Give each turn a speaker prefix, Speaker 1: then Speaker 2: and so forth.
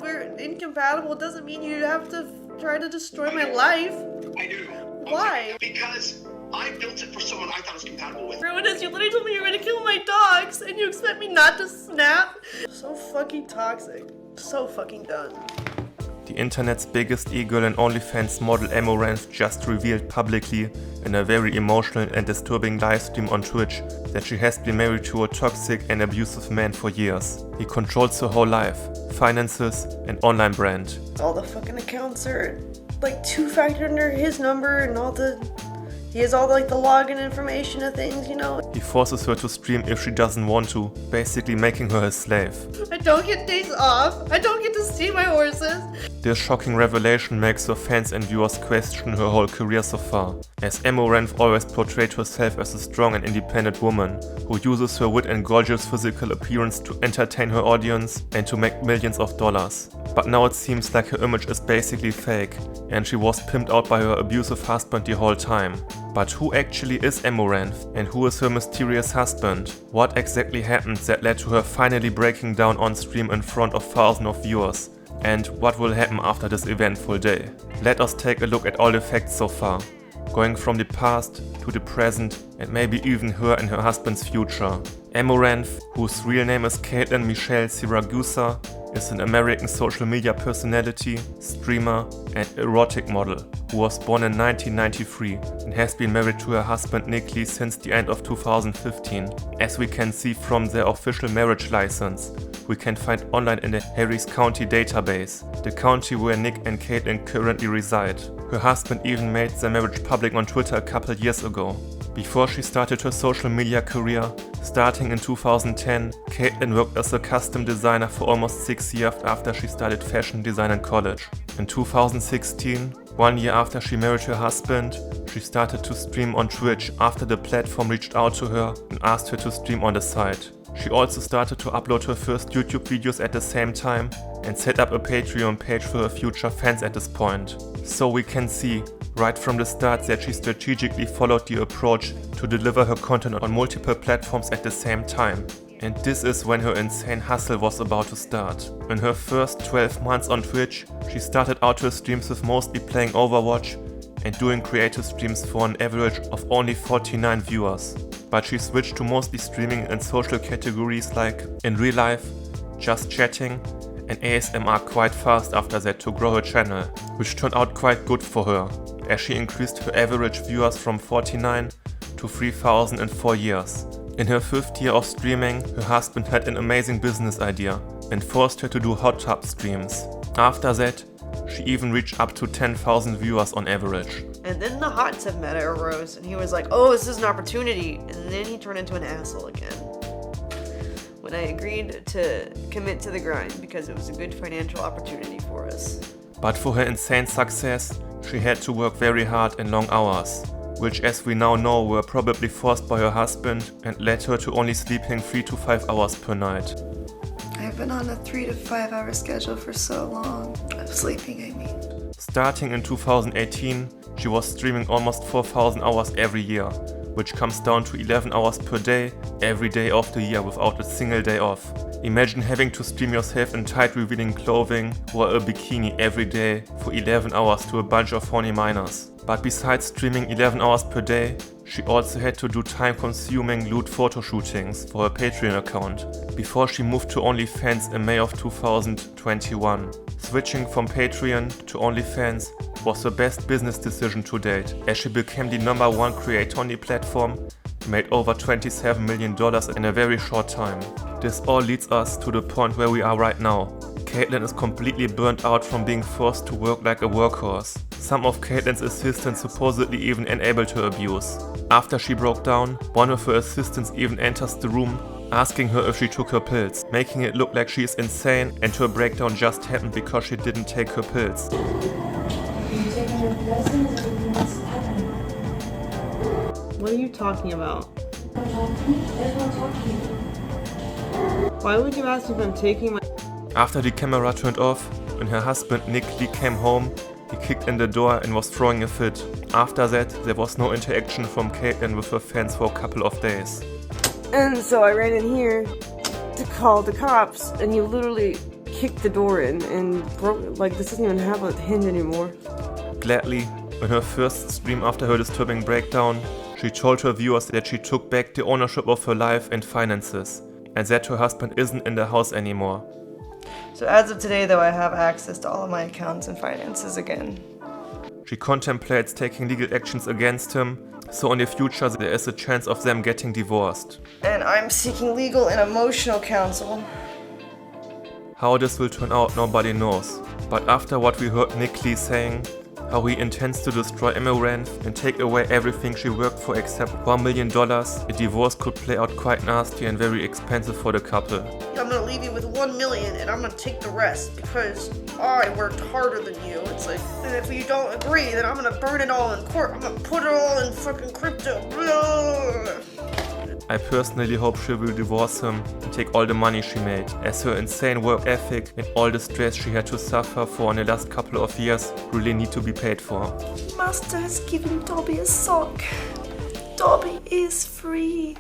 Speaker 1: if we're incompatible, it doesn't mean you have to try to destroy my life.
Speaker 2: I do.
Speaker 1: Why?
Speaker 2: Because I built it for someone I thought I was compatible with.
Speaker 1: Ruin is, you literally told me you were gonna kill my dogs, and you expect me not to snap? So fucking toxic. So fucking done.
Speaker 3: The internet's biggest e-girl and OnlyFans model Amouranth just revealed publicly in a very emotional and disturbing livestream on Twitch that she has been married to a toxic and abusive man for years. He controls her whole life, finances and online brand.
Speaker 1: All the fucking accounts are like two-factor under his number and he has all like the login information of things, you know.
Speaker 3: He forces her to stream if she doesn't want to, basically making her his slave.
Speaker 1: I don't get days off. I don't get to see my horses.
Speaker 3: This shocking revelation makes her fans and viewers question her whole career so far, as Amouranth always portrayed herself as a strong and independent woman who uses her wit and gorgeous physical appearance to entertain her audience and to make millions of dollars. But now it seems like her image is basically fake, and she was pimped out by her abusive husband the whole time. But who actually is Amouranth, and who is her mysterious husband? What exactly happened that led to her finally breaking down on stream in front of thousands of viewers? And what will happen after this eventful day? Let us take a look at all the facts so far, going from the past to the present and maybe even her and her husband's future. Amouranth, whose real name is Kaitlyn Michelle Siragusa, is an American social media personality, streamer and erotic model who was born in 1993 and has been married to her husband Nick Lee since the end of 2015. As we can see from their official marriage license, we can find online in the Harris County database, the county where Nick and Kaitlyn currently reside. Her husband even made their marriage public on Twitter a couple years ago. Before she started her social media career, starting in 2010, Kaitlyn worked as a custom designer for almost 6 years after she studied fashion design in college. In 2016, 1 year after she married her husband, she started to stream on Twitch after the platform reached out to her and asked her to stream on the site. She also started to upload her first YouTube videos at the same time and set up a Patreon page for her future fans at this point. So we can see right from the start that she strategically followed the approach to deliver her content on multiple platforms at the same time. And this is when her insane hustle was about to start. In her first 12 months on Twitch, she started out her streams with mostly playing Overwatch and doing creative streams for an average of only 49 viewers. But she switched to mostly streaming in social categories like in real life, just chatting, and ASMR quite fast after that to grow her channel, which turned out quite good for her, as she increased her average viewers from 49 to 3,000 in 4 years. In her 5th year of streaming, her husband had an amazing business idea and forced her to do hot tub streams. After that, she even reached up to 10,000 viewers on average.
Speaker 1: And then the hot tub meta arose, and he was like, oh, this is an opportunity. And then he turned into an asshole again. When I agreed to commit to the grind because it was a good financial opportunity for us.
Speaker 3: But for her insane success, she had to work very hard and long hours, which as we now know were probably forced by her husband and led her to only sleeping 3 to 5 hours per night.
Speaker 4: I've been on a 3 to 5 hour schedule for so long. I'm sleeping, I mean.
Speaker 3: Starting in 2018, she was streaming almost 4,000 hours every year, which comes down to 11 hours per day, every day of the year without a single day off. Imagine having to stream yourself in tight revealing clothing or a bikini every day for 11 hours to a bunch of horny minors. But besides streaming 11 hours per day, she also had to do time-consuming lewd photo shootings for her Patreon account before she moved to OnlyFans in May of 2021. Switching from Patreon to OnlyFans was her best business decision to date, as she became the #1 creator on the platform, made over $27 million in a very short time. This all leads us to the point where we are right now. Kaitlyn is completely burnt out from being forced to work like a workhorse. Some of Kaitlyn's assistants supposedly even enabled her abuse. After she broke down, one of her assistants even enters the room, asking her if she took her pills, making it look like she is insane and her breakdown just happened because she didn't take her pills.
Speaker 1: What are you talking about? Why would you ask if I'm taking my...
Speaker 3: After the camera turned off, when her husband Nick Lee came home, he kicked in the door and was throwing a fit. After that, there was no interaction from Kaitlyn with her fans for a couple of days.
Speaker 1: And so I ran in here to call the cops, and he literally
Speaker 5: kicked the door in and broke, like, this doesn't even have a hinge anymore.
Speaker 3: Gladly, in her first stream after her disturbing breakdown, she told her viewers that she took back the ownership of her life and finances, and that her husband isn't in the house anymore.
Speaker 1: So as of today, though, I have access to all of my accounts and finances again.
Speaker 3: She contemplates taking legal actions against him, so in the future there is a chance of them getting divorced.
Speaker 1: And I'm seeking legal and emotional counsel.
Speaker 3: How this will turn out, nobody knows. But after what we heard Nick Lee saying, how he intends to destroy Amouranth and take away everything she worked for except $1 million, a divorce could play out quite nasty and very expensive for the couple.
Speaker 1: I'm gonna leave you with $1 million and I'm gonna take the rest because I worked harder than you. It's like, and if you don't agree, then I'm gonna burn it all in court. I'm gonna put it all in fucking crypto.
Speaker 3: I personally hope she will divorce him and take all the money she made, as her insane work ethic and all the stress she had to suffer for in the last couple of years really need to be paid for.
Speaker 4: Master has given Dobby a sock. Dobby is free.